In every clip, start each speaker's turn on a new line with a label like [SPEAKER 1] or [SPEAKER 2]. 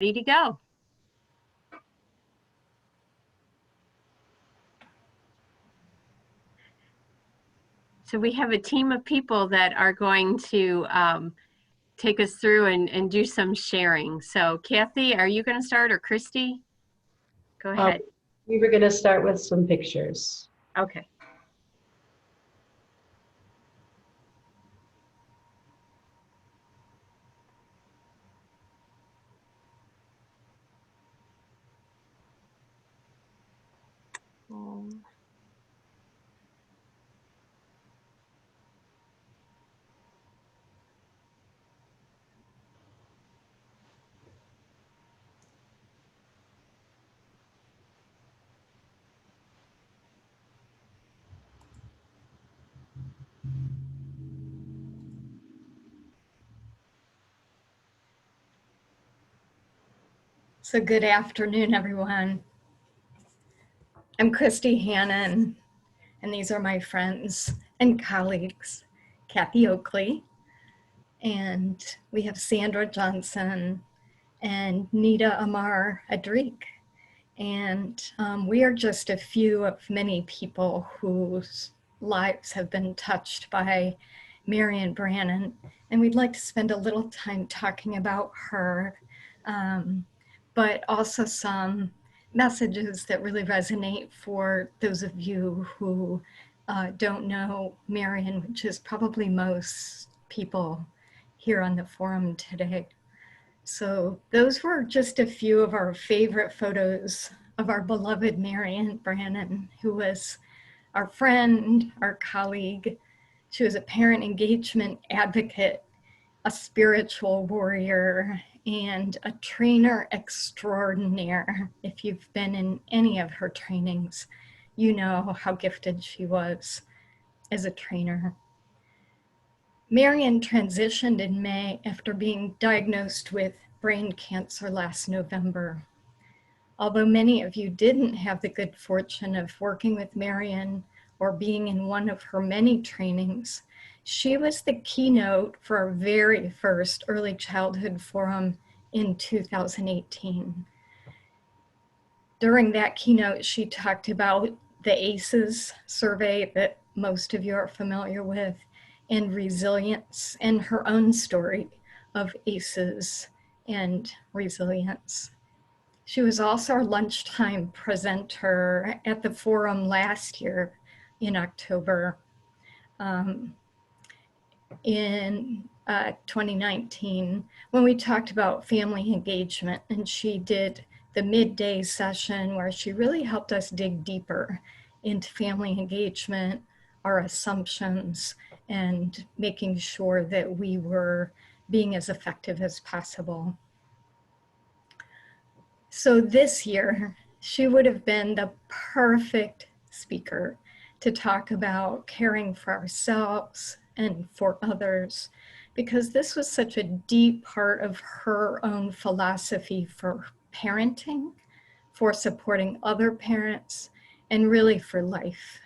[SPEAKER 1] ready to go. So we have a team of people that are going to take us through and do some sharing. So Kathy, are you going to start, or Christy? Go ahead.
[SPEAKER 2] We were going to start with some pictures.
[SPEAKER 1] Okay.
[SPEAKER 3] So good afternoon, everyone. I'm Christy Hannon, and these are my friends and colleagues, Kathy Oakley, and we have Sandra Johnson and Nita Amar Adrik. And we are just a few of many people whose lives have been touched by Marian Brannon. And we'd like to spend a little time talking about her, but also some messages that really resonate for those of you who don't know Marian, which is probably most people here on the forum today. So those were just a few of our favorite photos of our beloved Marian Brannon, who was our friend, our colleague. She was a parent engagement advocate, a spiritual warrior, and a trainer extraordinaire. If you've been in any of her trainings, you know how gifted she was as a trainer. Marian transitioned in May after being diagnosed with brain cancer last November. Although many of you didn't have the good fortune of working with Marian or being in one of her many trainings, she was the keynote for our very first early childhood forum in 2018. During that keynote, she talked about the ACEs survey that most of you are familiar with, and resilience, and her own story of ACEs and resilience. She was also our lunchtime presenter at the forum last year in October. In 2019, when we talked about family engagement, and she did the midday session where she really helped us dig deeper into family engagement, our assumptions, and making sure that we were being as effective as possible. So this year, she would have been the perfect speaker to talk about caring for ourselves and for others, because this was such a deep part of her own philosophy for parenting, for supporting other parents, and really for life.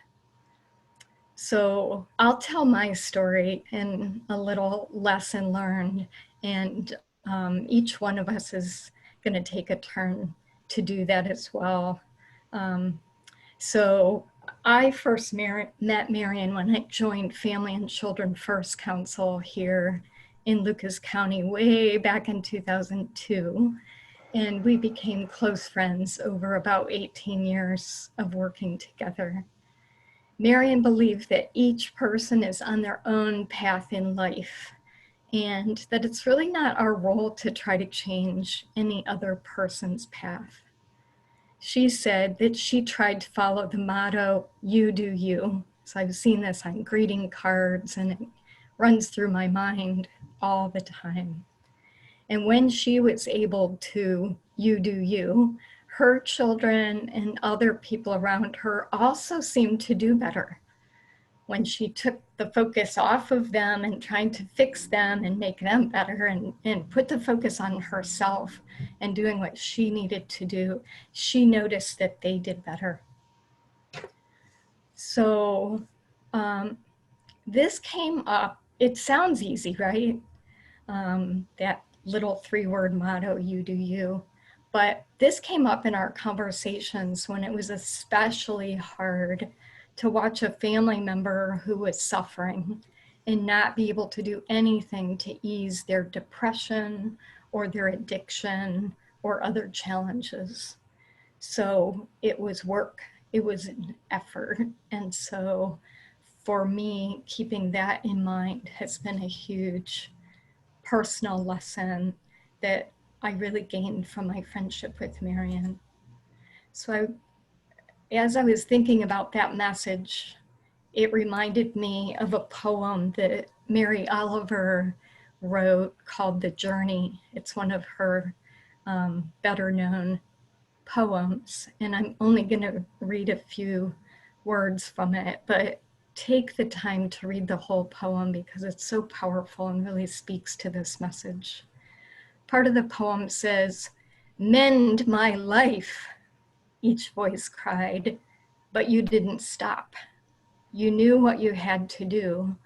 [SPEAKER 3] So I'll tell my story and a little lesson learned, and each one of us is going to take a turn to do that as well. So I first met Marian when I joined Family and Children First Council here in Lucas County way back in 2002. And we became close friends over about 18 years of working together. Marian believed that each person is on their own path in life, and that it's really not our role to try to change any other person's path. She said that she tried to follow the motto, "You do you." So I've seen this on greeting cards, and it runs through my mind all the time. And when she was able to "you do you," her children and other people around her also seemed to do better. When she took the focus off of them and trying to fix them and make them better, and put the focus on herself and doing what she needed to do, she noticed that they did better. So this came up, it sounds easy, right? That little 3-word motto, you do you. But this came up in our conversations when it was especially hard to watch a family member who was suffering and not be able to do anything to ease their depression or their addiction or other challenges. So it was work, it was an effort. And so for me, keeping that in mind has been a huge personal lesson that I really gained from my friendship with Marian. So as I was thinking about that message, it reminded me of a poem that Mary Oliver wrote called The Journey. It's one of her better known poems, and I'm only going to read a few words from it, but take the time to read the whole poem because it's so powerful and really speaks to this message. Part of the poem says, "Mend my life," each voice cried, "but you didn't stop. You knew what you had to do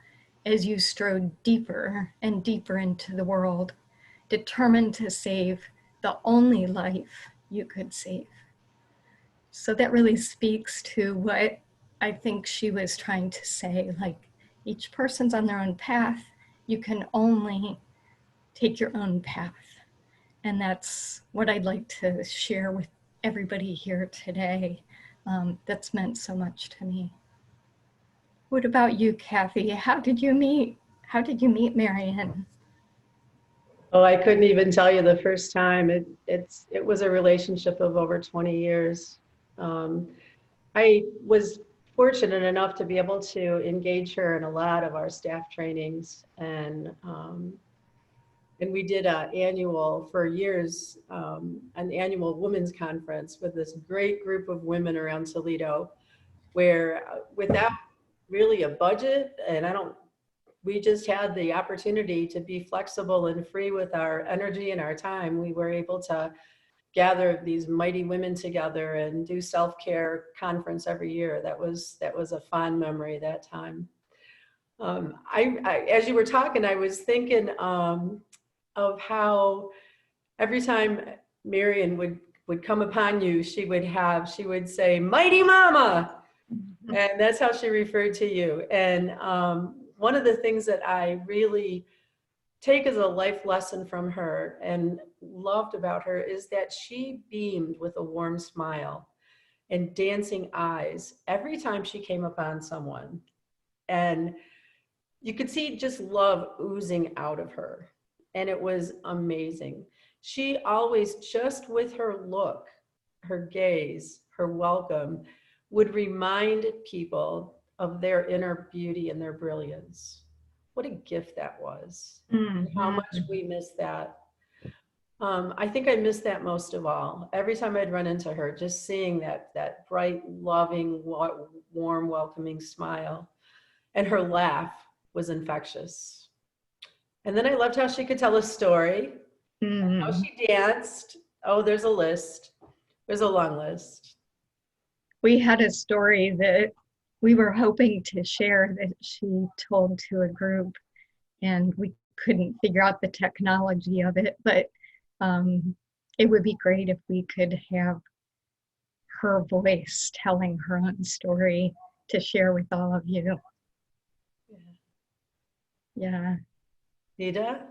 [SPEAKER 3] as you strode deeper and deeper into the world, determined to save the only life you could save." So that really speaks to what I think she was trying to say, like each person's on their own path. You can only take your own path. And that's what I'd like to share with everybody here today. That's meant so much to me. What about you, Kathy? How did you meet Marian?
[SPEAKER 2] Oh, I couldn't even tell you the first time. It was a relationship of over 20 years. I was fortunate enough to be able to engage her in a lot of our staff trainings, and we did for years, an annual women's conference with this great group of women around Toledo, where without really a budget, we just had the opportunity to be flexible and free with our energy and our time. We were able to gather these mighty women together and do self-care conference every year. That was a fond memory that time. As you were talking, I was thinking of how every time Marian would come upon you, she would say, "Mighty Mama," and that's how she referred to you. And one of the things that I really take as a life lesson from her and loved about her is that she beamed with a warm smile and dancing eyes every time she came upon someone. And you could see just love oozing out of her. And it was amazing. She always, just with her look, her gaze, her welcome, would remind people of their inner beauty and their brilliance. What a gift that was. And how much we miss that. I think I miss that most of all. Every time I'd run into her, just seeing that bright, loving, warm, welcoming smile. And her laugh was infectious. And then I loved how she could tell a story, how she danced. Oh, there's a list. There's a long list.
[SPEAKER 3] We had a story that we were hoping to share that she told to a group, and we couldn't figure out the technology of it, but it would be great if we could have her voice telling her own story to share with all of you. Yeah.
[SPEAKER 2] Nita?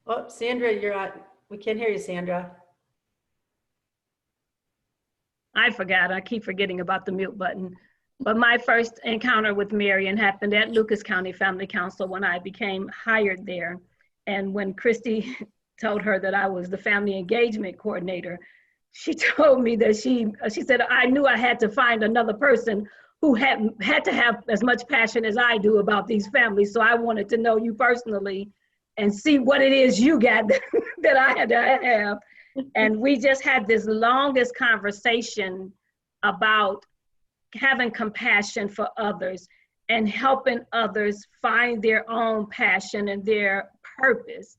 [SPEAKER 2] Oh, Sandra, you're on. We can't hear you, Sandra.
[SPEAKER 4] I forgot. I keep forgetting about the mute button. But my first encounter with Marian happened at Lucas County Family Council when I became hired there. And when Christy told her that I was the family engagement coordinator, she told me that she said, "I knew I had to find another person who had to have as much passion as I do about these families. So I wanted to know you personally and see what it is you got that I had to have." And we just had this longest conversation about having compassion for others and helping others find their own passion and their purpose.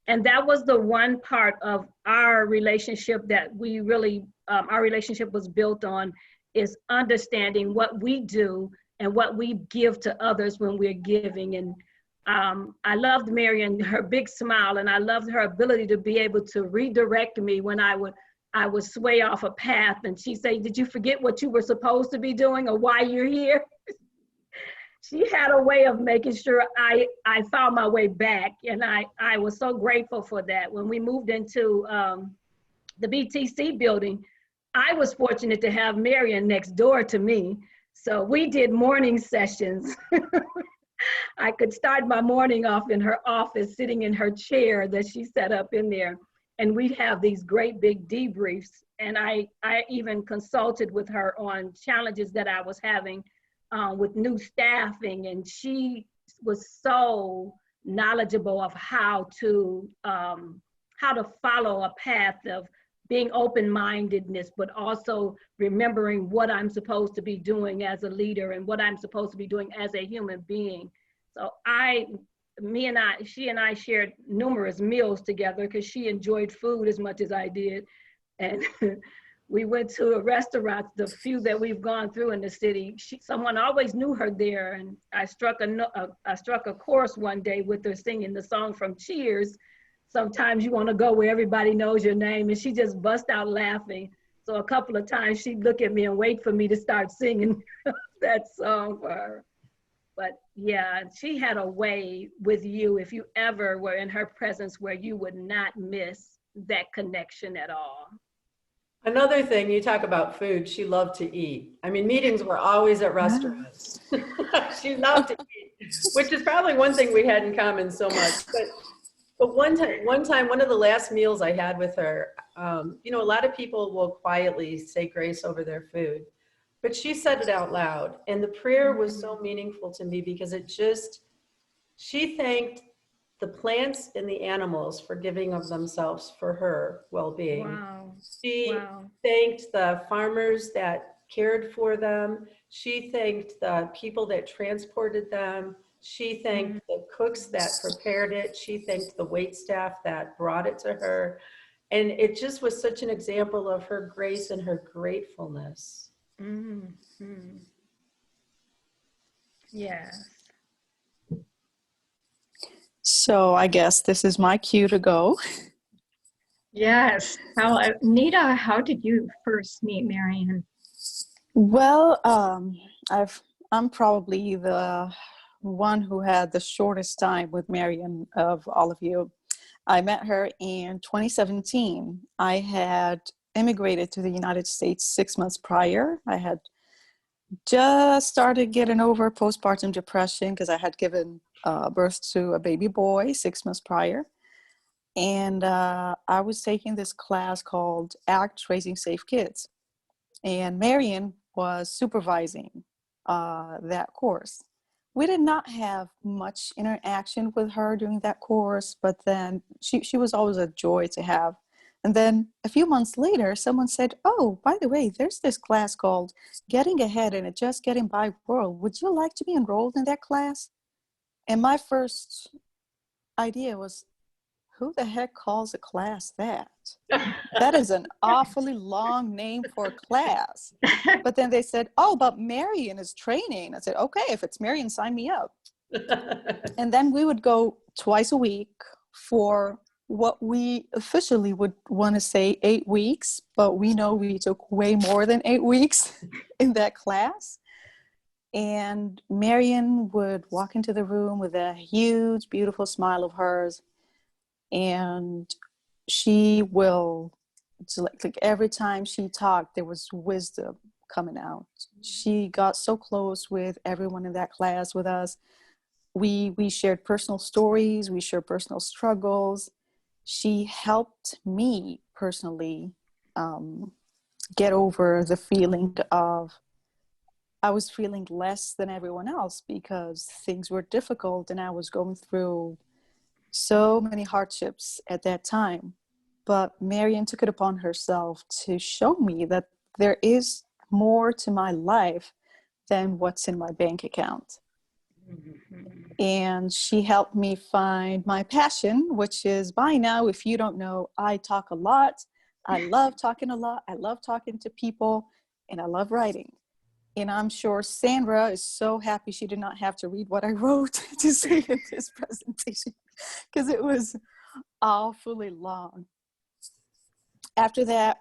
[SPEAKER 4] And that was the one part of our relationship that we really, our relationship was built on, is understanding what we do and what we give to others when we're giving. And I loved Marian, her big smile, and I loved her ability to be able to redirect me when I would sway off a path, and she'd say, "Did you forget what you were supposed to be doing or why you're here?" She had a way of making sure I found my way back, and I was so grateful for that. When we moved into the BTC building, I was fortunate to have Marian next door to me. So we did morning sessions. I could start my morning off in her office, sitting in her chair that she set up in there. And we'd have these great big debriefs. And I even consulted with her on challenges that I was having with new staffing. And she was so knowledgeable of how to follow a path of being open-mindedness, but also remembering what I'm supposed to be doing as a leader and what I'm supposed to be doing as a human being. So she and I shared numerous meals together because she enjoyed food as much as I did. And we went to a restaurant, the few that we've gone through in the city. Someone always knew her there. And I struck a chorus one day with her singing the song from Cheers. Sometimes you want to go where everybody knows your name, and she just bust out laughing. So a couple of times she'd look at me and wait for me to start singing that song for her. But yeah, she had a way with you, if you ever were in her presence, where you would not miss that connection at all.
[SPEAKER 2] Another thing, you talk about food, she loved to eat. I mean, meetings were always at restaurants. She loved to eat, which is probably one thing we had in common so much. But one time, one of the last meals I had with her, you know, a lot of people will quietly say grace over their food, but she said it out loud. And the prayer was so meaningful to me because she thanked the plants and the animals for giving of themselves for her well-being.
[SPEAKER 4] Wow.
[SPEAKER 2] She thanked the farmers that cared for them. She thanked the people that transported them. She thanked the cooks that prepared it. She thanked the wait staff that brought it to her. And it just was such an example of her grace and her gratefulness.
[SPEAKER 4] Mm-hmm. Yes.
[SPEAKER 5] So I guess this is my cue to go.
[SPEAKER 3] Yes. Nita, how did you first meet Marian?
[SPEAKER 5] Well, I'm probably the one who had the shortest time with Marian of all of you. I met her in 2017. I had immigrated to the United States 6 months prior. I had just started getting over postpartum depression because I had given birth to a baby boy 6 months prior. And I was taking this class called ACT, Raising Safe Kids. And Marian was supervising that course. We did not have much interaction with her during that course, but then she was always a joy to have. And then a few months later, someone said, "Oh, by the way, there's this class called Getting Ahead in a Just Getting By World. Would you like to be enrolled in that class?" And my first idea was, who the heck calls a class that? That is an awfully long name for a class. But then they said, "Oh, but Marian is training." I said, "Okay, if it's Marian, sign me up." And then we would go twice a week for what we officially would want to say 8 weeks, but we know we took way more than 8 weeks in that class. And Marian would walk into the room with a huge, beautiful smile of hers. And she will, like every time she talked, there was wisdom coming out. She got so close with everyone in that class with us. We shared personal stories. We shared personal struggles. She helped me personally get over the feeling of I was feeling less than everyone else because things were difficult and I was going through so many hardships at that time. But Marian took it upon herself to show me that there is more to my life than what's in my bank account. And she helped me find my passion, which is, by now, if you don't know, I talk a lot. I love talking a lot. I love talking to people, and I love writing. And I'm sure Sandra is so happy she did not have to read what I wrote to say in this presentation, because it was awfully long. After that,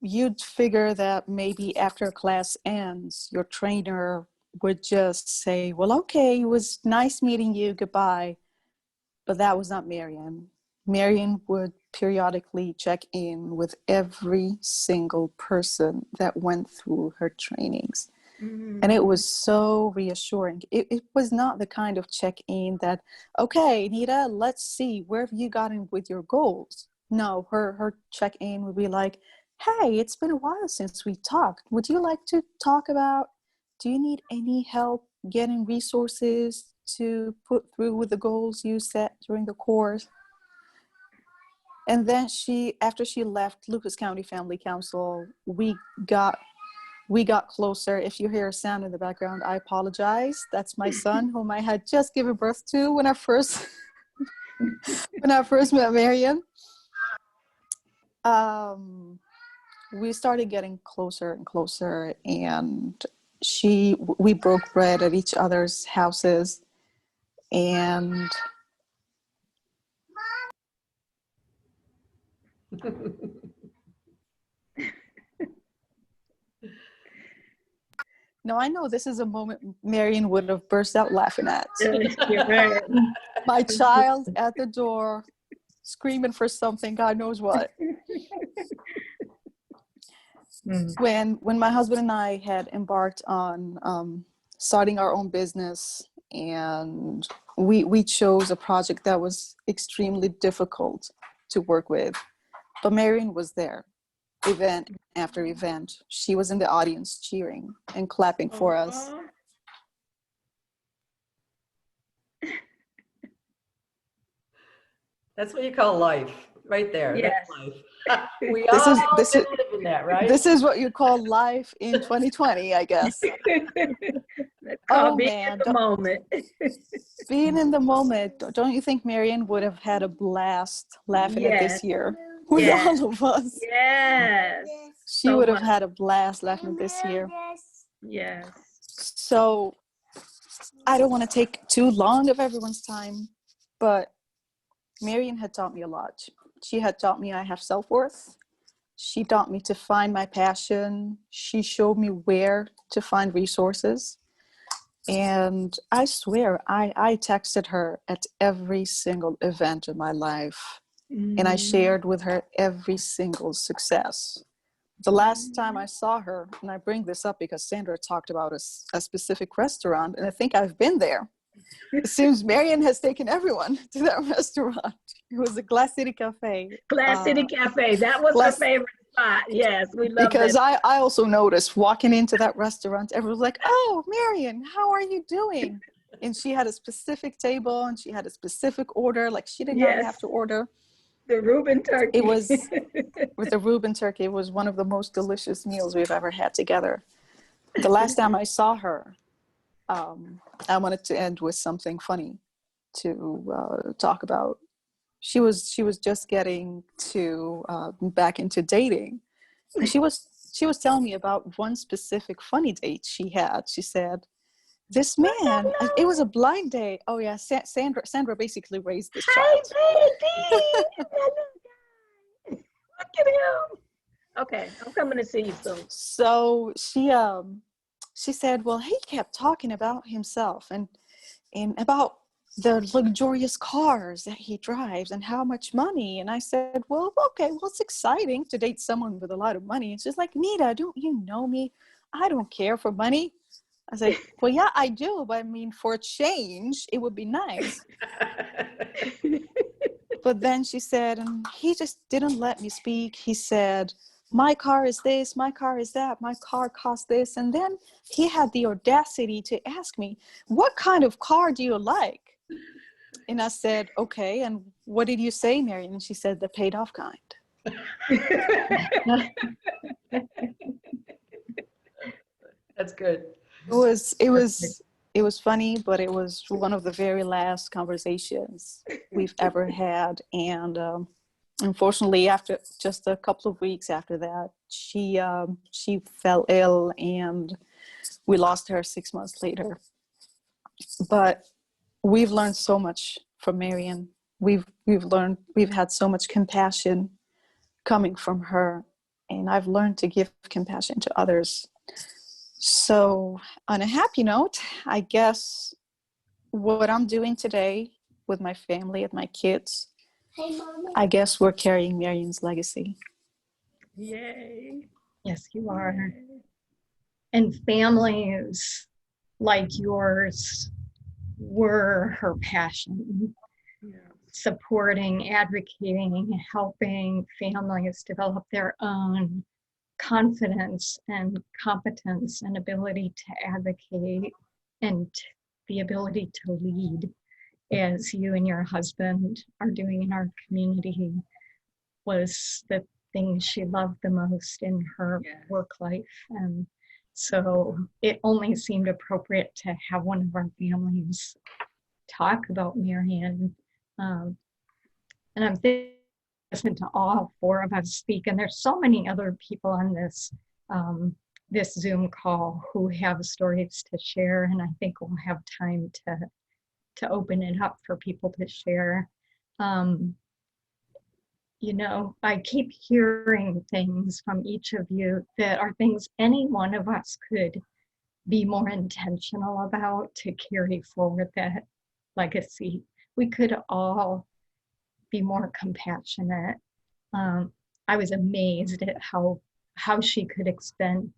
[SPEAKER 5] you'd figure that maybe after class ends, your trainer would just say, well, okay, it was nice meeting you, goodbye. But that was not Marian. Marian would periodically check in with every single person that went through her trainings. And it was so reassuring. It was not the kind of check-in that, okay, Nita, let's see, where have you gotten with your goals? No, her check-in would be like, hey, it's been a while since we talked. Would you like to talk about, do you need any help getting resources to put through with the goals you set during the course? And then after she left Lucas County Family Council, we got closer. If you hear a sound in the background, I apologize. That's my son, whom I had just given birth to when I first met Marian. We started getting closer and closer, and we broke bread at each other's houses, and now I know this is a moment Marian would have burst out laughing at.
[SPEAKER 4] You're right.
[SPEAKER 5] My child at the door screaming for something, God knows what. When my husband and I had embarked on starting our own business, and we chose a project that was extremely difficult to work with, but Marian was there, event after event. She was in the audience cheering and clapping for us.
[SPEAKER 2] That's what you call life, right there.
[SPEAKER 4] Yes.
[SPEAKER 2] That's life. We all live in that, right?
[SPEAKER 5] This is what you call life in 2020, I guess.
[SPEAKER 4] Oh, being in the moment.
[SPEAKER 5] Being in the moment. Don't you think Marian would have had a blast laughing at this year with all of us?
[SPEAKER 4] Yes.
[SPEAKER 5] She would have had a blast laughing at this year.
[SPEAKER 4] Yes.
[SPEAKER 5] So I don't want to take too long of everyone's time, but Marian had taught me a lot. She had taught me I have self-worth. She taught me to find my passion. She showed me where to find resources. And I swear, I texted her at every single event in my life. And I shared with her every single success. The last time I saw her, and I bring this up because Sandra talked about a specific restaurant, and I think I've been there. It seems Marian has taken everyone to that restaurant. It was a Glass City Cafe.
[SPEAKER 4] Glass City Cafe. That was her favorite spot. Yes, we love it.
[SPEAKER 5] Because I also noticed walking into that restaurant, everyone was like, oh, Marian, how are you doing? And she had a specific table and she had a specific order. Like she did not have to order.
[SPEAKER 4] The Reuben turkey.
[SPEAKER 5] It was, with the Reuben turkey, it was one of the most delicious meals we've ever had together. The last time I saw her, I wanted to end with something funny to talk about. She was just getting to back into dating. And she was telling me about one specific funny date she had. She said, this man, it was a blind date. Oh yeah, Sandra basically raised this child.
[SPEAKER 4] Hey baby! Look at him. Okay, I'm coming to see you soon.
[SPEAKER 5] So she said, well, he kept talking about himself and about the luxurious cars that he drives and how much money. And I said, well, okay, well, it's exciting to date someone with a lot of money. It's just like, Nita, don't you know me? I don't care for money. I was like, well, yeah, I do. But I mean, for a change, it would be nice. But then she said, and he just didn't let me speak. He said, my car is this, my car is that, my car costs this. And then he had the audacity to ask me, what kind of car do you like? And I said, okay, and what did you say, Marian? And she said, the paid off kind.
[SPEAKER 2] That's good.
[SPEAKER 5] It was funny, but it was one of the very last conversations we've ever had. And unfortunately, after just a couple of weeks after that, she fell ill, and we lost her 6 months later. But we've learned so much from Marian. We've had so much compassion coming from her, and I've learned to give compassion to others. So on a happy note, I guess what I'm doing today with my family and my kids, I guess we're carrying Marian's legacy.
[SPEAKER 4] Yay.
[SPEAKER 3] Yes, you are. And families like yours were her passion.
[SPEAKER 4] Yeah.
[SPEAKER 3] Supporting, advocating, helping families develop their own confidence and competence and ability to advocate and the ability to lead, as you and your husband are doing in our community, was the thing she loved the most in her work life. And so it only seemed appropriate to have one of our families talk about Marian. And I'm listening to all four of us speak, and there's so many other people on this this Zoom call who have stories to share, and I think we'll have time to open it up for people to share. You know, I keep hearing things from each of you that are things any one of us could be more intentional about to carry forward that legacy. We could all be more compassionate. I was amazed at how she could extend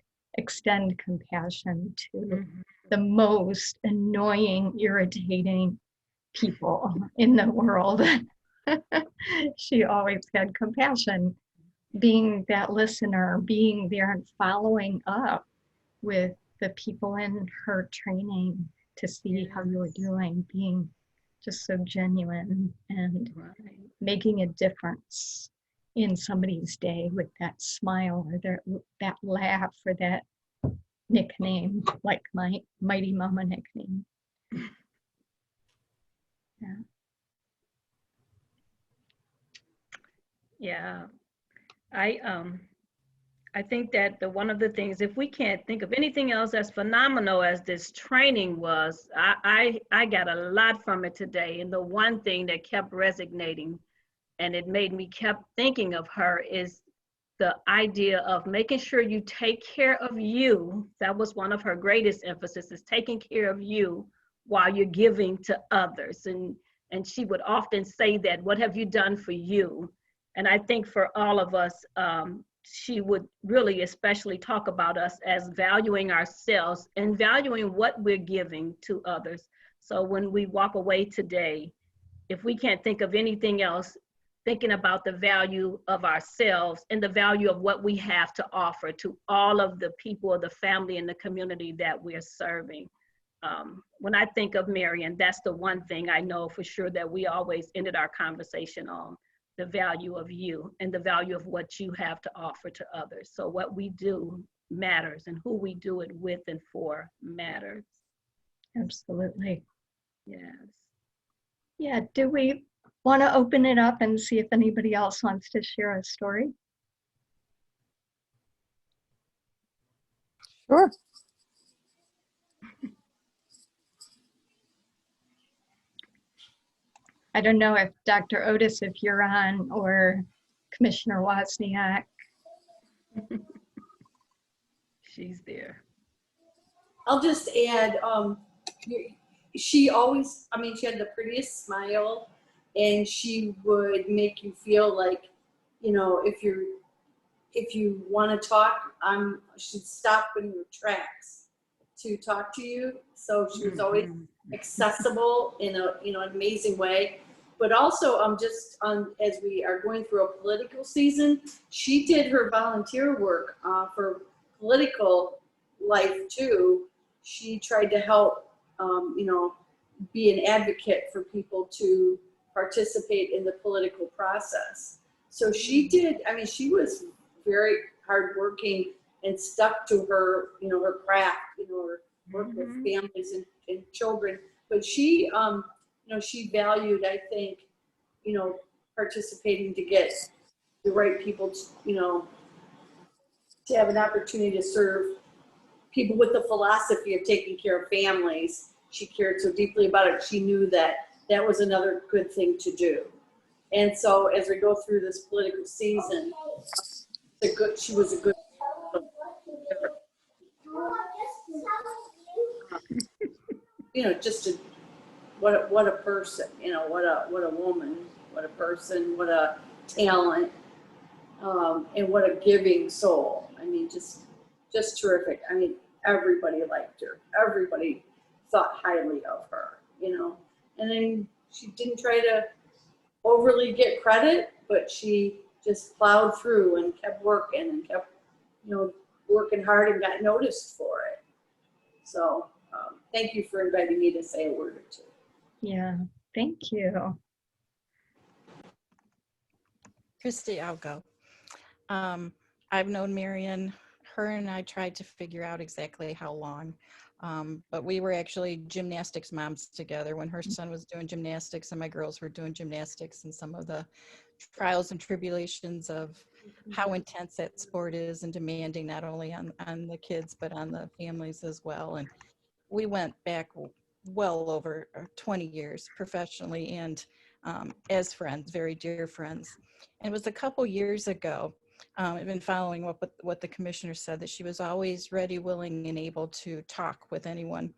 [SPEAKER 3] compassion to the most annoying, irritating people in the world. She always had compassion, being that listener, being there and following up with the people in her training to see how you were doing, being just so genuine and making a difference in somebody's day with that smile or that laugh or that nickname, like my Mighty Mama nickname. Yeah.
[SPEAKER 4] Yeah. I think that one of the things, if we can't think of anything else as phenomenal as this training was, I got a lot from it today. And the one thing that kept resonating and it made me kept thinking of her is the idea of making sure you take care of you. That was one of her greatest emphasis, is taking care of you while you're giving to others. And she would often say that, what have you done for you? And I think for all of us, she would really especially talk about us as valuing ourselves and valuing what we're giving to others. So when we walk away today, if we can't think of anything else, thinking about the value of ourselves and the value of what we have to offer to all of the people of the family and the community that we're serving. When I think of Marian, that's the one thing I know for sure that we always ended our conversation on. The value of you and the value of what you have to offer to others. So what we do matters, and who we do it with and for matters.
[SPEAKER 3] Absolutely.
[SPEAKER 4] Yes.
[SPEAKER 3] Yeah, do we want to open it up and see if anybody else wants to share a story?
[SPEAKER 5] Sure.
[SPEAKER 3] I don't know if Dr. Otis, if you're on, or Commissioner Wozniak.
[SPEAKER 4] She's there.
[SPEAKER 6] I'll just add, she always, I mean, she had the prettiest smile, and she would make you feel like, you know, if you want to talk, she'd stop in your tracks to talk to you. So she was always accessible in a, you know, an amazing way. But also, as we are going through a political season, she did her volunteer work for political life too. She tried to help, you know, be an advocate for people to participate in the political process. So she did, I mean, she was very hardworking and stuck to her, you know, her craft, you know, her work with families and children. But she, you know, she valued, I think, you know, participating to get the right people to, you know, to have an opportunity to serve people with the philosophy of taking care of families. She cared so deeply about it. She knew that that was another good thing to do. And so as we go through this political season, she was a good. Just what a person, what a woman, what a person, what a talent, and what a giving soul. I mean, just terrific. I mean, everybody liked her. Everybody thought highly of her, And then she didn't try to overly get credit, but she just plowed through and kept working and kept, working hard and got noticed for it. So thank you for inviting me to say a word or two.
[SPEAKER 3] Yeah, thank you.
[SPEAKER 7] Christy, I'll go. I've known Marian. Her and I tried to figure out exactly how long, but we were actually gymnastics moms together when her son was doing gymnastics and my girls were doing gymnastics, and some of the trials and tribulations of how intense that sport is and demanding not only on the kids but on the families as well. And we went back well over 20 years professionally and as friends, very dear friends. And it was a couple years ago, I've been following up with what the commissioner said, that she was always ready, willing, and able to talk with anyone.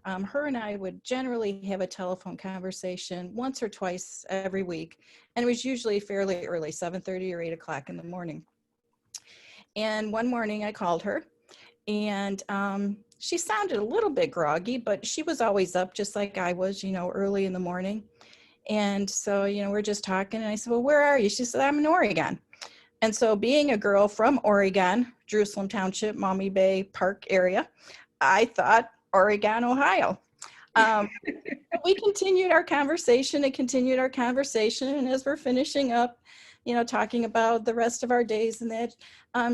[SPEAKER 7] Her and I would generally have a telephone conversation once or twice every week, and it was usually fairly early, 7:30 or 8 o'clock in the morning. And one morning I called her, and she sounded a little bit groggy, but she was always up just like I was, early in the morning. And so, we're just talking, and I said, well, where are you? She said, I'm in Oregon. And so being a girl from Oregon, Jerusalem Township, Maumee Bay Park area, I thought Oregon, Ohio. We continued our conversation. And as we're finishing up, talking about the rest of our days and that,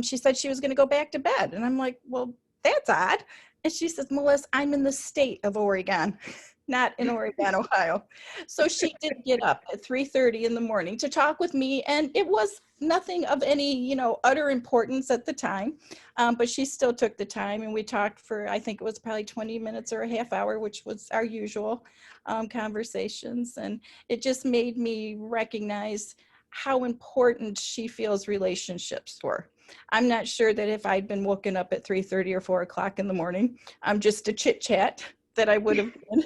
[SPEAKER 7] she said she was going to go back to bed. And I'm like, well, that's odd. And she says, Melissa, I'm in the state of Oregon, not in Oregon, Ohio. So she did get up at 3:30 in the morning to talk with me. And it was nothing of any, utter importance at the time. But she still took the time, and we talked for, I think it was probably 20 minutes or a half hour, which was our usual conversations. And it just made me recognize how important she feels relationships were. I'm not sure that if I'd been woken up at 3:30 or 4 o'clock in the morning, I'm just a chit chat, that I would have been,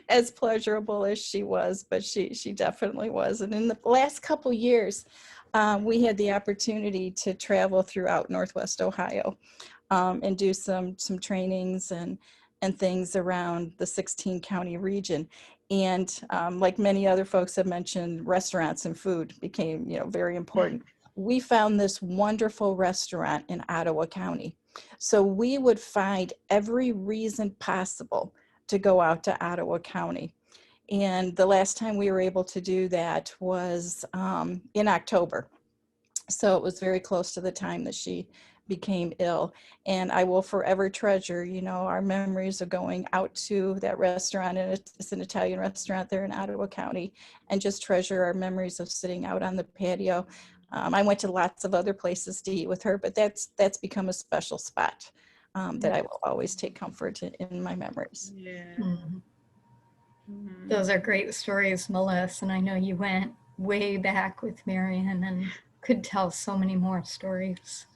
[SPEAKER 7] as pleasurable as she was, but she definitely was. And in the last couple years, we had the opportunity to travel throughout Northwest Ohio and do some trainings and things around the 16 county region. And like many other folks have mentioned, restaurants and food became, very important. We found this wonderful restaurant in Ottawa County. So we would find every reason possible to go out to Ottawa County. And the last time we were able to do that was in October. So it was very close to the time that she became ill. And I will forever treasure, our memories of going out to that restaurant, and it's an Italian restaurant there in Ottawa County, and just treasure our memories of sitting out on the patio. I went to lots of other places to eat with her, but that's become a special spot that I will always take comfort in my memories.
[SPEAKER 1] Yeah.
[SPEAKER 3] Mhm. Those are great stories, Melissa, and I know you went way back with Marian and could tell so many more stories.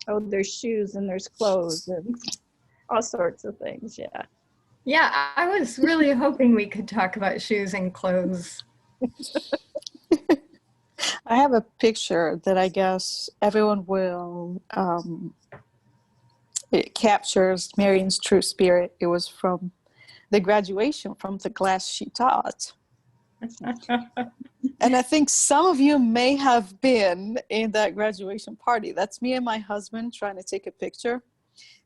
[SPEAKER 7] Oh, there's shoes and there's clothes and all sorts of things. Yeah.
[SPEAKER 3] Yeah, I was really hoping we could talk about shoes and clothes.
[SPEAKER 5] I have a picture that I guess everyone will, it captures Marian's true spirit. It was from the graduation from the class she taught. And I think some of you may have been in that graduation party. That's me and my husband trying to take a picture.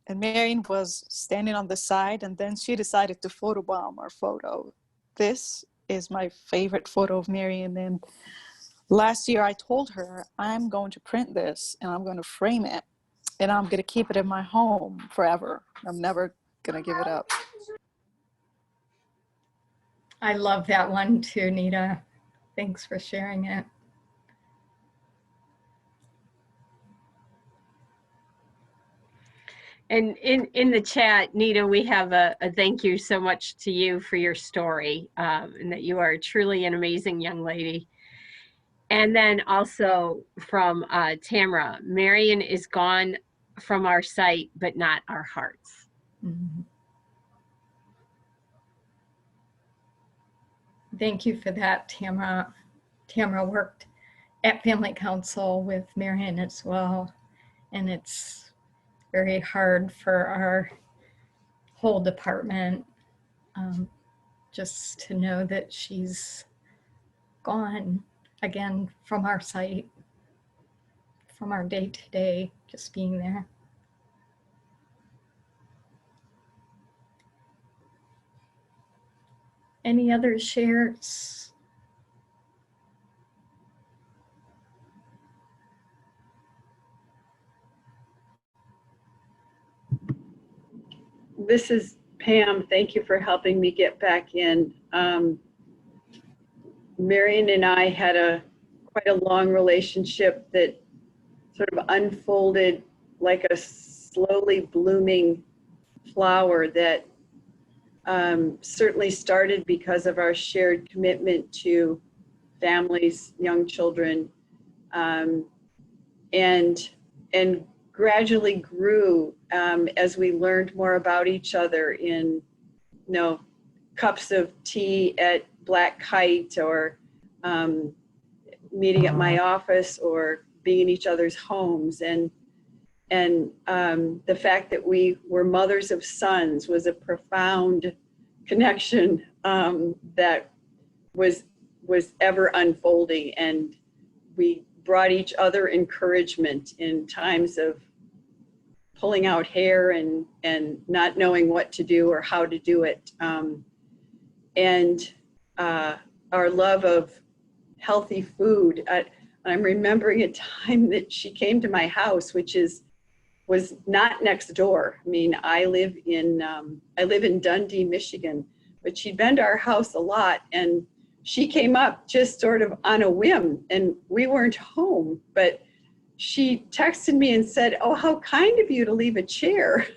[SPEAKER 5] And Marian was standing on the side, and then she decided to photobomb our photo. This is my favorite photo of Marian. And last year I told her, I'm going to print this and I'm going to frame it and I'm going to keep it in my home forever. I'm never going to give it up.
[SPEAKER 3] I love that one too, Nita. Thanks for sharing it.
[SPEAKER 1] And in the chat, Nita, we have a thank you so much to you for your story, and that you are truly an amazing young lady. And then also from Tamara, Marian is gone from our sight, but not our hearts.
[SPEAKER 3] Mhm. Thank you for that, Tamara. Tamara worked at Family Council with Marian as well, and it's very hard for our whole department just to know that she's gone again from our site, from our day-to-day, just being there. Any other shares?
[SPEAKER 8] This is Pam. Thank you for helping me get back in. Marian and I had quite a long relationship that sort of unfolded like a slowly blooming flower that certainly started because of our shared commitment to families, young children, and gradually grew as we learned more about each other in, cups of tea at Black Kite, or meeting at my office, or being in each other's homes. And the fact that we were mothers of sons was a profound connection that was ever unfolding. And we brought each other encouragement in times of pulling out hair and not knowing what to do or how to do it. Our love of healthy food. I'm remembering a time that she came to my house, which was not next door. I mean, I live in Dundee, Michigan, but she'd been to our house a lot, and she came up just sort of on a whim, and we weren't home, but she texted me and said, "Oh, how kind of you to leave a chair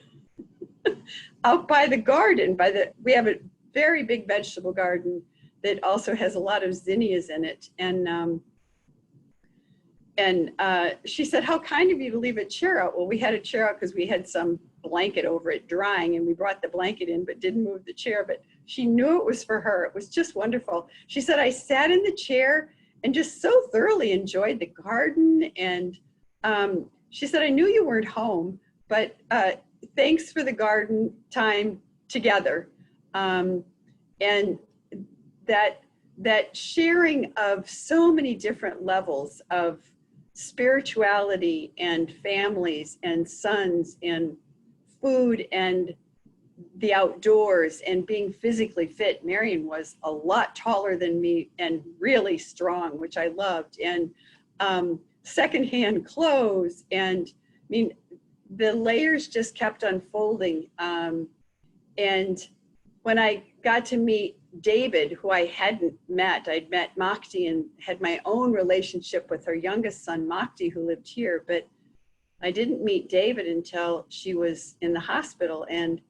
[SPEAKER 8] out by the garden. We have a very big vegetable garden that also has a lot of zinnias in it." And she said, "How kind of you to leave a chair out." Well, we had a chair out because we had some blanket over it drying, and we brought the blanket in but didn't move the chair. But she knew it was for her. It was just wonderful. She said, "I sat in the chair and just so thoroughly enjoyed the garden." And she said, "I knew you weren't home, but thanks for the garden time together." And that sharing of so many different levels of spirituality and families and sons and food and the outdoors and being physically fit. Marian was a lot taller than me and really strong, which I loved. And secondhand clothes, and I mean, the layers just kept unfolding. And when I got to meet David, who I hadn't met, I'd met Makti and had my own relationship with her youngest son, Makti, who lived here, but I didn't meet David until she was in the hospital. And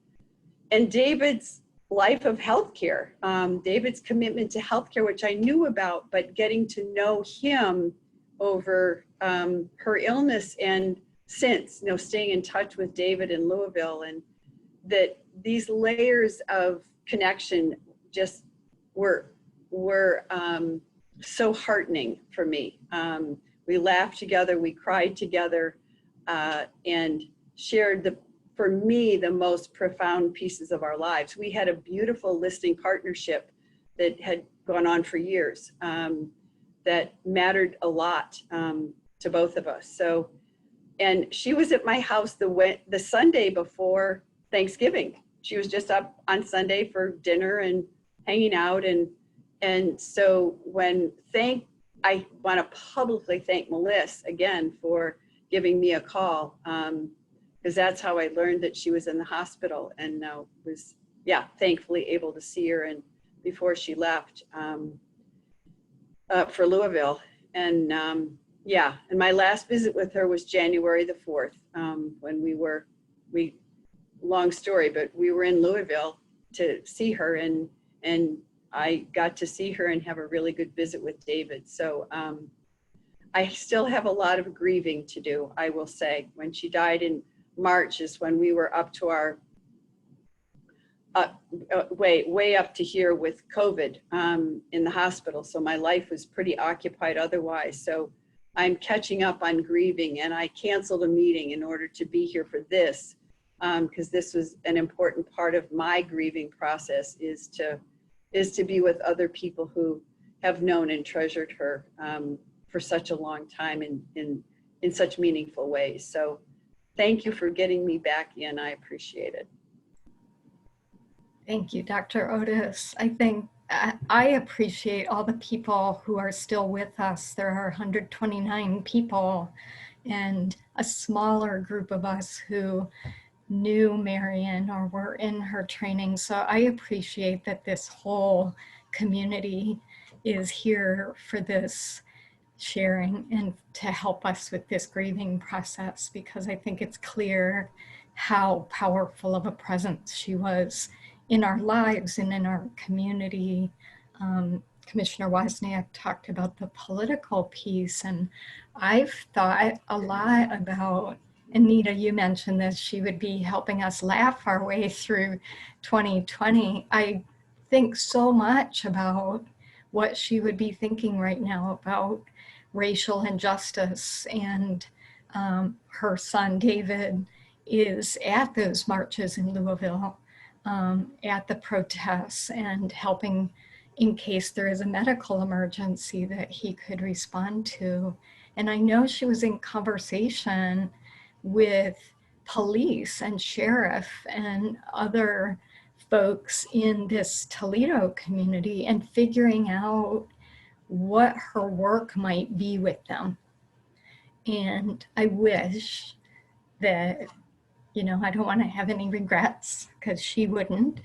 [SPEAKER 8] David's life of healthcare, David's commitment to healthcare, which I knew about, but getting to know him over her illness, and since, staying in touch with David in Louisville, and that these layers of connection just were so heartening for me. We laughed together, we cried together, and shared for me, the most profound pieces of our lives. We had a beautiful listening partnership that had gone on for years, that mattered a lot to both of us. So, and she was at my house the Sunday before Thanksgiving. She was just up on Sunday for dinner and hanging out. And so I want to publicly thank Melissa again for giving me a call, because that's how I learned that she was in the hospital, and was, thankfully able to see her and before she left for Louisville. And and my last visit with her was January the 4th, when we long story, but we were in Louisville to see her, and I got to see her and have a really good visit with David. So I still have a lot of grieving to do, I will say. When she died in March is when we were up to our way up to here with COVID in the hospital. So my life was pretty occupied otherwise. So I'm catching up on grieving, and I canceled a meeting in order to be here for this, because this was an important part of my grieving process, is to be with other people who have known and treasured her for such a long time in such meaningful ways. So thank you for getting me back in. I appreciate it.
[SPEAKER 3] Thank you, Dr. Otis. I think I appreciate all the people who are still with us. There are 129 people and a smaller group of us who knew Marian or were in her training. So I appreciate that this whole community is here for this sharing and to help us with this grieving process, because I think it's clear how powerful of a presence she was in our lives and in our community. Commissioner Wozniak talked about the political piece, and I've thought a lot about, Anita, you mentioned this, she would be helping us laugh our way through 2020. I think so much about what she would be thinking right now about racial injustice, and her son David is at those marches in Louisville, at the protests, and helping in case there is a medical emergency that he could respond to. And I know she was in conversation with police and sheriff and other folks in this Toledo community and figuring out what her work might be with them. And I wish that, you know, I don't want to have any regrets, because she wouldn't.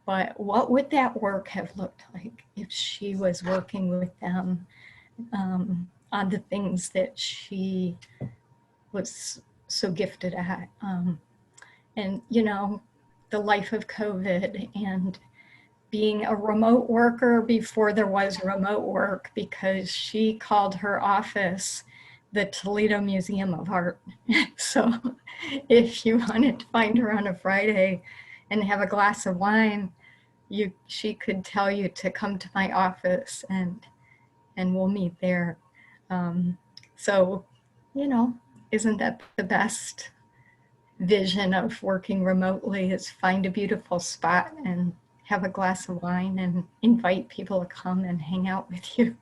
[SPEAKER 3] But what would that work have looked like if she was working with them on the things that she was so gifted at? And, you know, the life of COVID and being a remote worker before there was remote work, because she called her office the Toledo Museum of Art. So if you wanted to find her on a Friday and have a glass of wine, she could tell you to come to my office and we'll meet there. So, you know, isn't that the best vision of working remotely, is find a beautiful spot and have a glass of wine and invite people to come and hang out with you.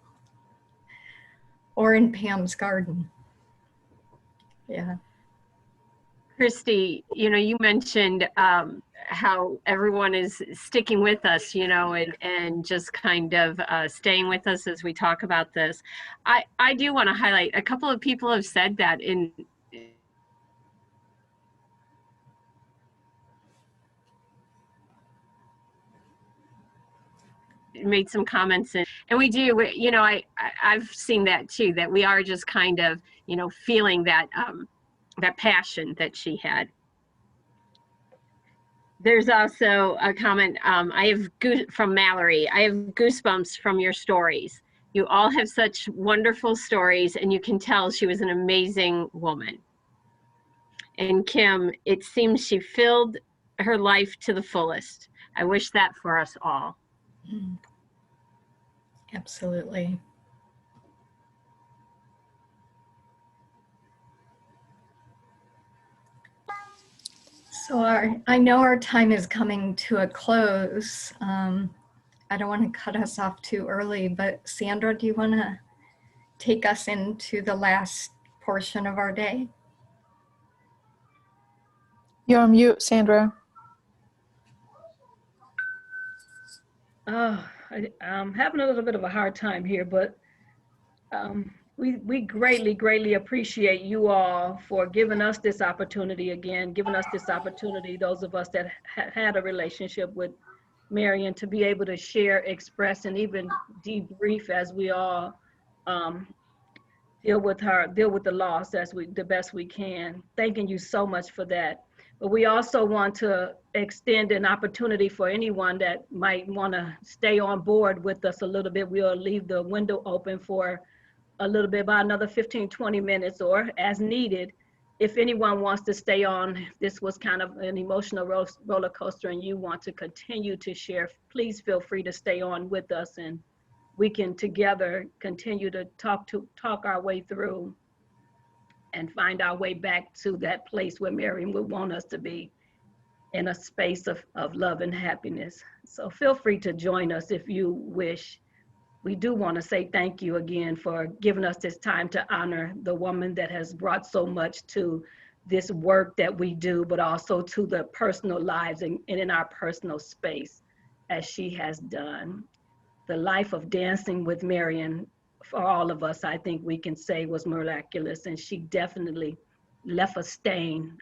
[SPEAKER 3] Or in Pam's garden. Yeah.
[SPEAKER 1] Christy, you know, you mentioned how everyone is sticking with us, you know, and just kind of staying with us as we talk about this. I do want to highlight, a couple of people have said that in made some comments, and we do, you know, I've seen that too, that we are just kind of, you know, feeling that that passion that she had. There's also a comment from Mallory. I have goosebumps from your stories. You all have such wonderful stories, and you can tell she was an amazing woman. And Kim, it seems she filled her life to the fullest. I wish that for us all.
[SPEAKER 3] Absolutely. So I know our time is coming to a close. I don't want to cut us off too early, but Sandra, do you want to take us into the last portion of our day?
[SPEAKER 5] You're on mute, Sandra.
[SPEAKER 4] I'm having a little bit of a hard time here, but we greatly appreciate you all for giving us this opportunity again, giving us this opportunity, those of us that had a relationship with Marian, to be able to share, express, and even debrief as we all deal with the loss the best we can. Thanking you so much for that. But we also want to extend an opportunity for anyone that might want to stay on board with us a little bit. We'll leave the window open for a little bit, about another 15, 20 minutes or as needed. If anyone wants to stay on, this was kind of an emotional roller coaster and you want to continue to share, please feel free to stay on with us and we can together continue to talk our way through and find our way back to that place where Marian would want us to be, in a space of love and happiness. So feel free to join us if you wish. We do want to say thank you again for giving us this time to honor the woman that has brought so much to this work that we do, but also to the personal lives and in our personal space as she has done. The life of dancing with Marian, for all of us, I think we can say was miraculous, and she definitely left a stain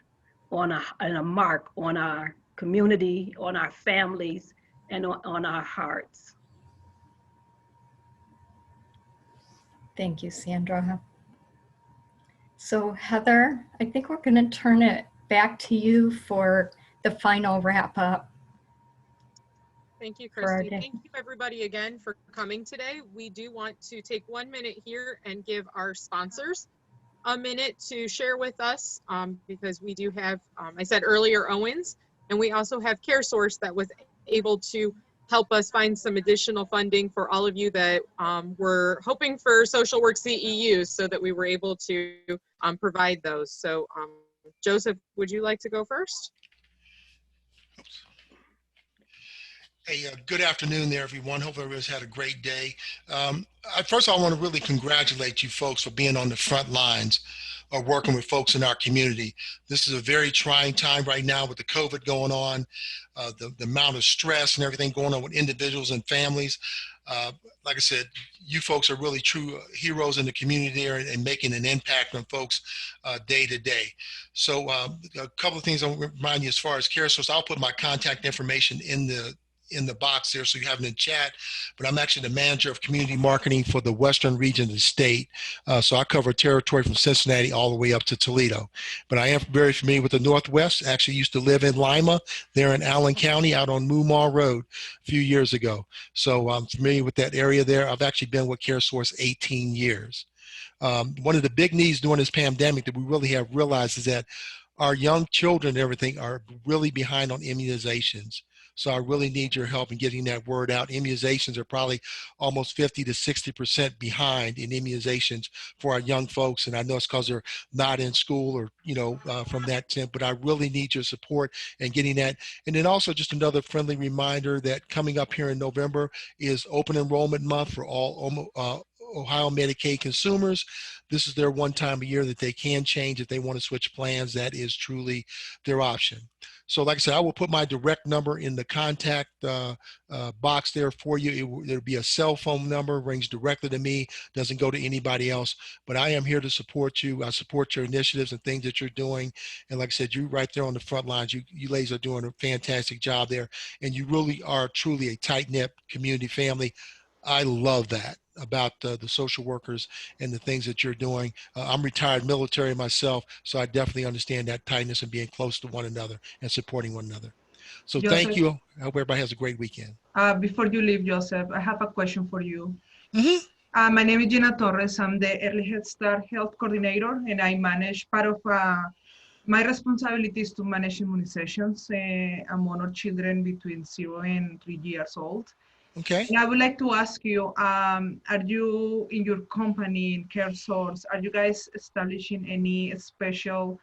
[SPEAKER 4] on a mark on our community, on our families, and on our hearts.
[SPEAKER 3] Thank you, Sandra. So Heather, I think we're going to turn it back to you for the final wrap up.
[SPEAKER 9] Thank you,
[SPEAKER 3] for our
[SPEAKER 9] Christy.
[SPEAKER 3] day.
[SPEAKER 9] Thank you, everybody, again for coming today. We do want to take 1 minute here and give our sponsors a minute to share with us because we do have, I said earlier, Owens, and we also have CareSource that was able to help us find some additional funding for all of you that were hoping for social work CEUs so that we were able to provide those. So Joseph, would you like to go first?
[SPEAKER 10] Hey, good afternoon there, everyone. Hope everyone's had a great day. First, I want to really congratulate you folks for being on the front lines of working with folks in our community. This is a very trying time right now with the COVID going on, the amount of stress and everything going on with individuals and families. Like I said, you folks are really true heroes in the community there and making an impact on folks day to day. So a couple of things I'll remind you as far as CareSource. I'll put my contact information in the box there so you have it in chat, but I'm actually the manager of community marketing for the western region of the state. So I cover territory from Cincinnati all the way up to Toledo, but I am very familiar with the Northwest. Actually used to live in Lima there in Allen County out on Moomar Road a few years ago. So I'm familiar with that area there. I've actually been with CareSource 18 years. One of the big needs during this pandemic that we really have realized is that our young children and everything are really behind on immunizations. So I really need your help in getting that word out. Immunizations are probably almost 50 to 60% behind in immunizations for our young folks. And I know it's because they're not in school or, from that tip, but I really need your support in getting that. And then also just another friendly reminder that coming up here in November is open enrollment month for all Ohio Medicaid consumers. This is their one time a year that they can change if they want to switch plans. That is truly their option. So like I said, I will put my direct number in the contact box there for you. It'll be a cell phone number, rings directly to me, doesn't go to anybody else, but I am here to support you. I support your initiatives and things that you're doing. And like I said, you right there on the front lines, you ladies are doing a fantastic job there. And you really are truly a tight-knit community family. I love that about the social workers and the things that you're doing. I'm retired military myself, so I definitely understand that tightness and being close to one another and supporting one another. So
[SPEAKER 11] Joseph,
[SPEAKER 10] thank you. I hope everybody has a great weekend.
[SPEAKER 11] Before you leave, Joseph, I have a question for you.
[SPEAKER 10] Mm-hmm.
[SPEAKER 11] My name is Gina Torres. I'm the Early Head Start Health Coordinator, and I manage part of my responsibility is to manage immunizations among our children between 0 and 3 years old.
[SPEAKER 10] Okay.
[SPEAKER 11] And I would like to ask you, are you in your company, in CareSource, are you guys establishing any special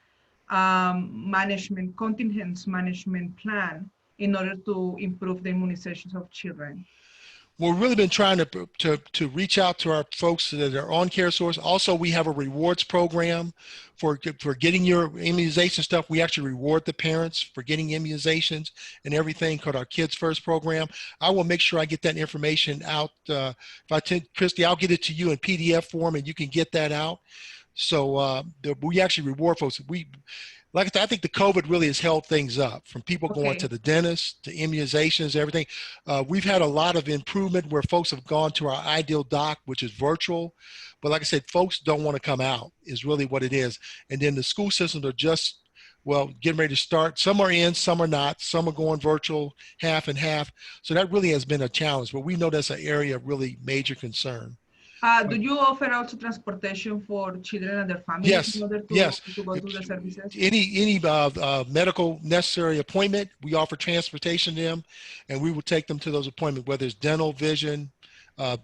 [SPEAKER 11] contingency management plan in order to improve the immunizations of children?
[SPEAKER 10] We've really been trying to reach out to our folks that are on CareSource. Also, we have a rewards program for getting your immunization stuff. We actually reward the parents for getting immunizations and everything called our Kids First program. I will make sure I get that information out. Christy, I'll get it to you in PDF form and you can get that out. So we actually reward folks. Like I said, I think the COVID really has held things up from people going to the dentist to immunizations, everything. We've had a lot of improvement where folks have gone to our ideal doc, which is virtual. But like I said, folks don't want to come out is really what it is. And then the school systems are just well, getting ready to start. Some are in, some are not. Some are going virtual, half and half. So that really has been a challenge, but we know that's an area of really major concern.
[SPEAKER 11] Do you offer also transportation for children and their families
[SPEAKER 10] Yes,
[SPEAKER 11] in order to,
[SPEAKER 10] yes.
[SPEAKER 11] to go to the services?
[SPEAKER 10] Any medical necessary appointment, we offer transportation to them, and we will take them to those appointments, whether it's dental, vision,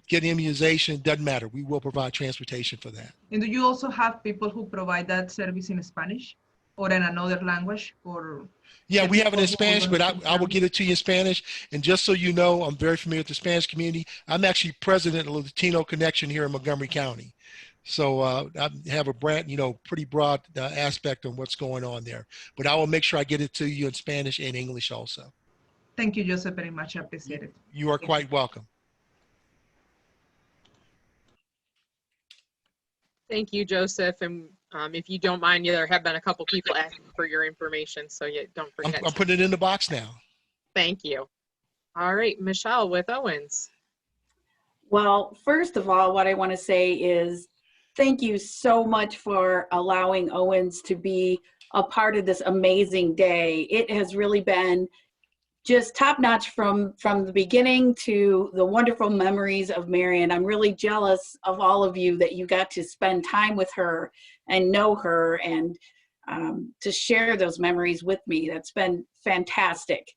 [SPEAKER 10] get immunization, doesn't matter. We will provide transportation for that.
[SPEAKER 11] And do you also have people who provide that service in Spanish or in another language? Or
[SPEAKER 10] yeah, we have it
[SPEAKER 11] people
[SPEAKER 10] in
[SPEAKER 11] who
[SPEAKER 10] Spanish,
[SPEAKER 11] don't
[SPEAKER 10] but
[SPEAKER 11] speak
[SPEAKER 10] I will
[SPEAKER 11] Spanish?
[SPEAKER 10] get it to you in Spanish. And just so you know, I'm very familiar with the Spanish community. I'm actually president of the Latino Connection here in Montgomery County. So I have a pretty broad aspect on what's going on there. But I will make sure I get it to you in Spanish and English also.
[SPEAKER 11] Thank you, Joseph, very much. I appreciate it.
[SPEAKER 10] You are quite welcome.
[SPEAKER 9] Thank you, Joseph. And if you don't mind, there have been a couple people asking for your information, so you don't forget.
[SPEAKER 10] I'm putting it in the box now.
[SPEAKER 9] Thank you. All right, Michelle with Owens.
[SPEAKER 12] Well, first of all, what I want to say is thank you so much for allowing Owens to be a part of this amazing day. It has really been just top notch from the beginning to the wonderful memories of Marian. I'm really jealous of all of you that you got to spend time with her and know her and to share those memories with me. That's been fantastic.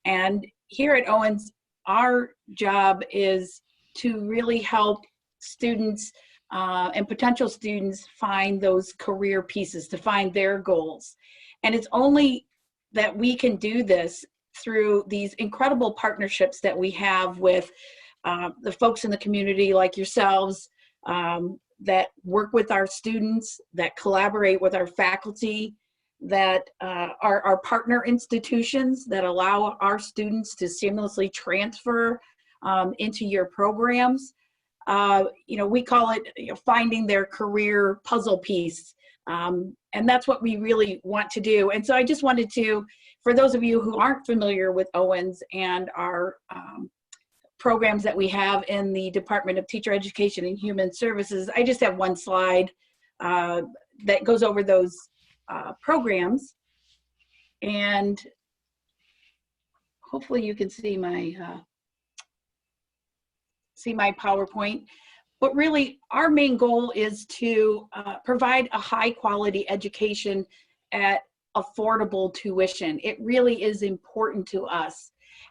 [SPEAKER 12] And here at Owens, our job is to really help students and potential students find those career pieces, to find their goals. And it's only that we can do this through these incredible partnerships that we have with the folks in the community like yourselves that work with our students, that collaborate with our faculty, that are our partner institutions that allow our students to seamlessly transfer into your programs. We call it finding their career puzzle piece. And that's what we really want to do. And so I just wanted to, for those of you who aren't familiar with Owens and our programs that we have in the Department of Teacher Education and Human Services, I just have one slide that goes over those programs. And hopefully you can see my PowerPoint. But really, our main goal is to provide a high quality education at affordable tuition. It really is important to us.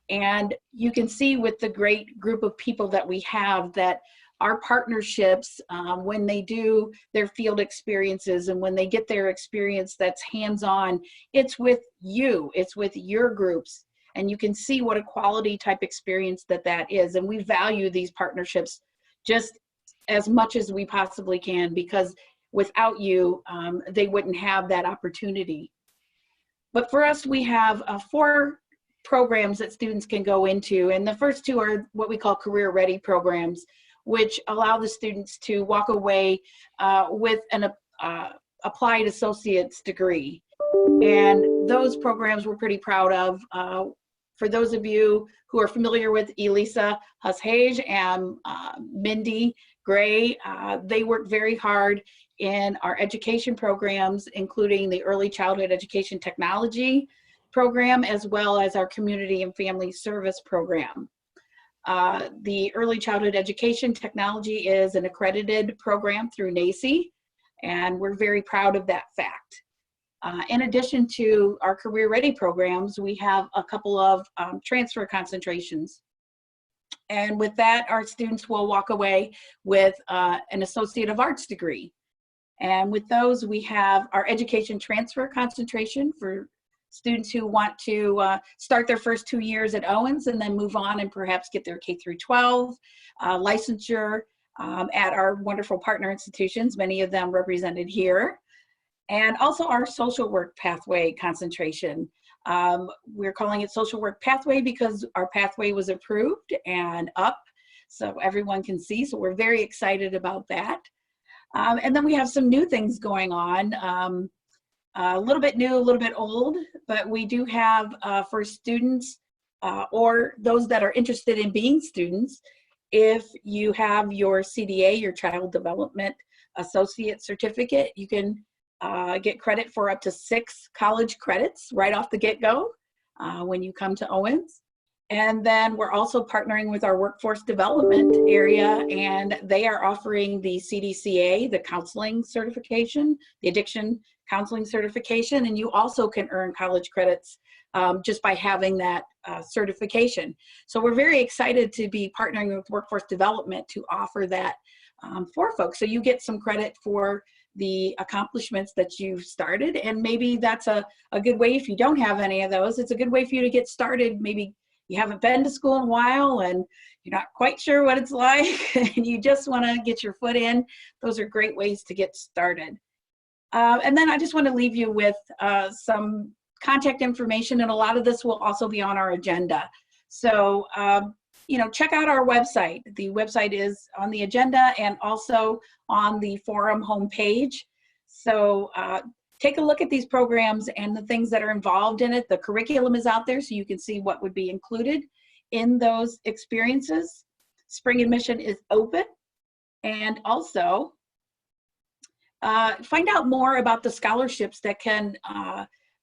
[SPEAKER 12] And you can see with the great group of people that we have that our partnerships, when they do their field experiences and when they get their experience that's hands-on, it's with you, it's with your groups. And you can see what a quality type experience that is. And we value these partnerships just as much as we possibly can, because without you, they wouldn't have that opportunity. But for us, we have 4 programs that students can go into. And the first 2 are what we call career ready programs, which allow the students to walk away with an applied associate's degree. And those programs we're pretty proud of. For those of you who are familiar with Elisa Hushage and Mindy Gray, they work very hard in our education programs, including the Early Childhood Education Technology program, as well as our Community and Family Service program. The Early Childhood Education Technology is an accredited program through NACCE, and we're very proud of that fact. In addition to our career ready programs, we have a couple of transfer concentrations. And with that, our students will walk away with an Associate of Arts degree. And with those, we have our education transfer concentration for students who want to start their first 2 years at Owens and then move on and perhaps get their K through 12 licensure at our wonderful partner institutions, many of them represented here. And also our social work pathway concentration. We're calling it social work pathway because our pathway was approved and up so everyone can see. So we're very excited about that. And then we have some new things going on. A little bit new, a little bit old, but we do have for students or those that are interested in being students, if you have your CDA, your Child Development Associate Certificate, you can get credit for up to 6 college credits right off the get-go when you come to Owens. And then we're also partnering with our workforce development area, and they are offering the CDCA, the counseling certification, the addiction counseling certification, and you also can earn college credits just by having that certification. So we're very excited to be partnering with workforce development to offer that for folks. So you get some credit for the accomplishments that you've started, and maybe that's a good way. If you don't have any of those, it's a good way for you to get started. Maybe you haven't been to school in a while and you're not quite sure what it's like and you just want to get your foot in. Those are great ways to get started. And then I just want to leave you with some contact information, and a lot of this will also be on our agenda. So, you know, check out our website. The website is on the agenda and also on the forum homepage. So take a look at these programs and the things that are involved in it. The curriculum is out there so you can see what would be included in those experiences. Spring admission is open. And also find out more about the scholarships that can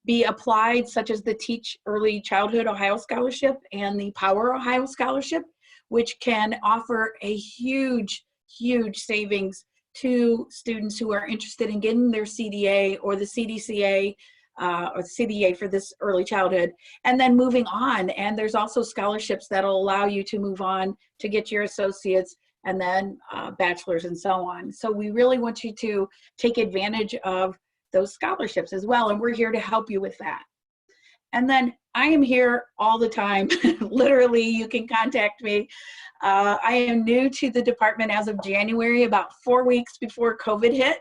[SPEAKER 12] be applied, such as the Teach Early Childhood Ohio Scholarship and the Power Ohio Scholarship, which can offer a huge, huge savings to students who are interested in getting their CDA or the CDCA or CDA for this early childhood, and then moving on. And there's also scholarships that'll allow you to move on to get your associates and then bachelor's and so on. So we really want you to take advantage of those scholarships as well, and we're here to help you with that. And then I am here all the time. Literally, you can contact me. I am new to the department as of January, about 4 weeks before COVID hit.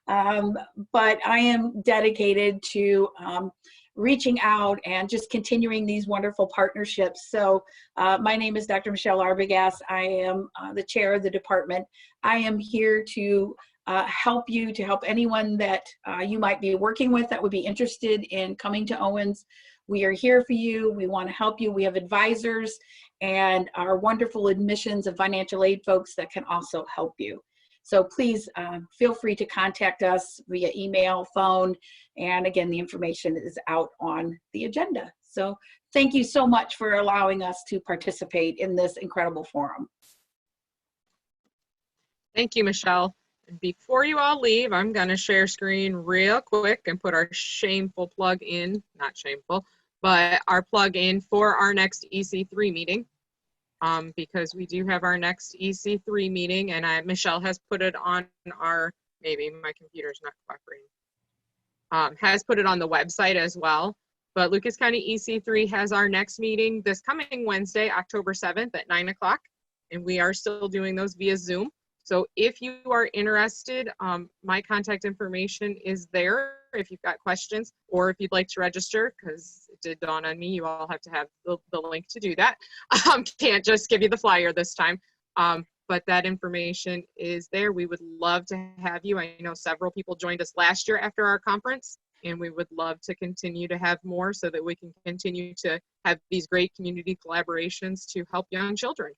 [SPEAKER 12] But I am dedicated to reaching out and just continuing these wonderful partnerships. So my name is Dr. Michelle Arbogast. I am the chair of the department. I am here to help you, to help anyone that you might be working with that would be interested in coming to Owens. We are here for you. We want to help you. We have advisors and our wonderful admissions and financial aid folks that can also help you. So please feel free to contact us via email, phone, and again, the information is out on the agenda. So thank you so much for allowing us to participate in this incredible forum.
[SPEAKER 9] Thank you, Michelle. Before you all leave, I'm going to share screen real quick and put our shameful plug in, not shameful, but our plug in for our next EC3 meeting. Because we do have our next EC3 meeting, and Michelle has put it on our, maybe my computer's not cooperating, has put it on the website as well. But Lucas County EC3 has our next meeting this coming Wednesday, October 7th at 9 o'clock, and we are still doing those via Zoom. So if you are interested, my contact information is there if you've got questions or if you'd like to register, because it did dawn on me, you all have to have the link to do that. Can't just give you the flyer this time, but that information is there. We would love to have you. I know several people joined us last year after our conference, and we would love to continue to have more so that we can continue to have these great community collaborations to help young children.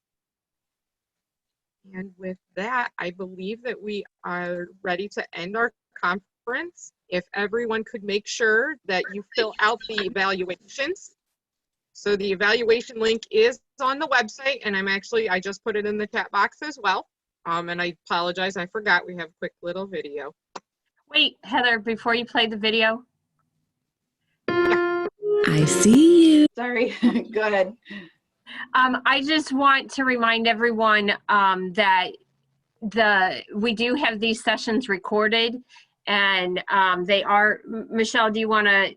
[SPEAKER 9] And with that, I believe that we are ready to end our conference. If everyone could make sure that you fill out the evaluations. So the evaluation link is on the website, and I just put it in the chat box as well. And I apologize, I forgot we have a quick little video.
[SPEAKER 1] Wait, Heather, before you play the video.
[SPEAKER 13] I see you.
[SPEAKER 12] Sorry, go ahead.
[SPEAKER 1] I just want to remind everyone that we do have these sessions recorded, and they are, Michelle, do you want to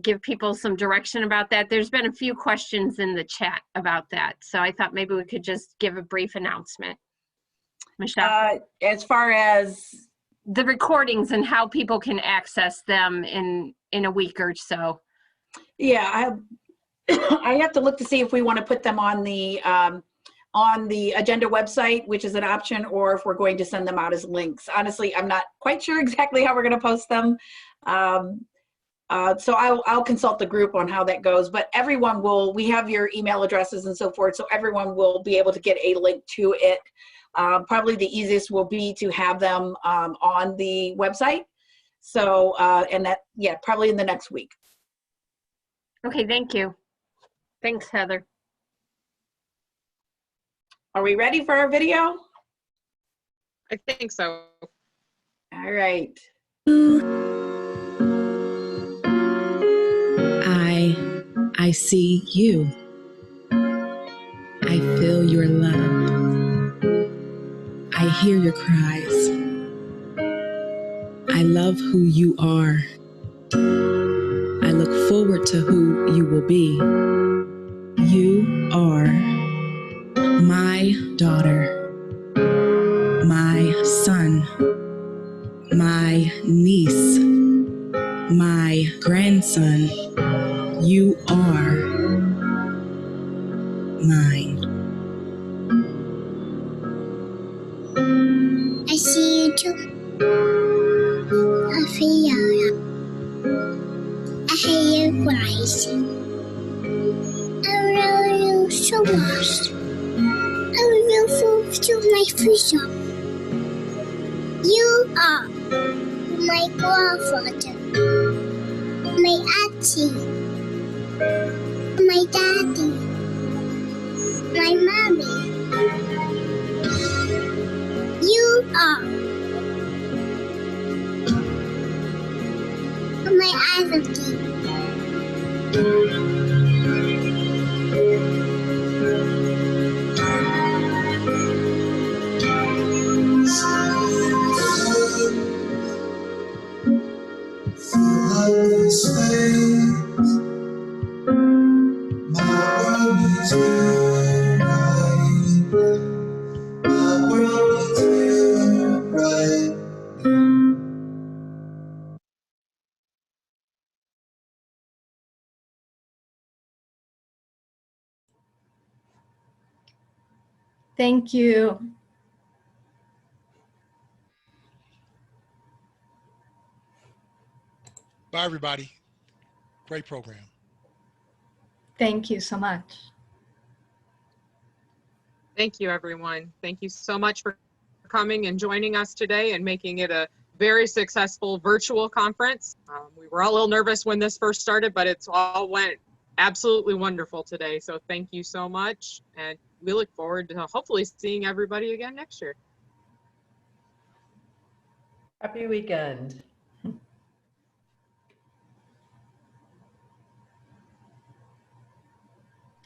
[SPEAKER 1] give people some direction about that? There's been a few questions in the chat about that, so I thought maybe we could just give a brief announcement. Michelle?
[SPEAKER 12] As far as
[SPEAKER 1] the recordings and how people can access them in a week or so.
[SPEAKER 12] Yeah, I have to look to see if we want to put them on the agenda website, which is an option, or if we're going to send them out as links. Honestly, I'm not quite sure exactly how we're going to post them. So I'll consult the group on how that goes, but we have your email addresses and so forth, so everyone will be able to get a link to it. Probably the easiest will be to have them on the website. So, and that, yeah, probably in the next week.
[SPEAKER 1] Okay, thank you. Thanks, Heather.
[SPEAKER 12] Are we ready for our video?
[SPEAKER 9] I think so.
[SPEAKER 12] All right.
[SPEAKER 13] I see you. I feel your love. I hear your cries. I love who you are. I look forward to who you will be. You are my daughter, my son, my niece, my grandson. You are mine.
[SPEAKER 14] I see you too. I feel you. I hear your cries. I love you so much. I will forward to my freedom. You are my grandfather, my auntie, my daddy, my mommy. You are my identity.
[SPEAKER 3] Thank you.
[SPEAKER 10] Bye, everybody. Great program.
[SPEAKER 3] Thank you so much.
[SPEAKER 9] Thank you, everyone. Thank you so much for coming and joining us today and making it a very successful virtual conference. We were all a little nervous when this first started, but it's all went absolutely wonderful today. So thank you so much. And we look forward to hopefully seeing everybody again next year.
[SPEAKER 2] Happy weekend.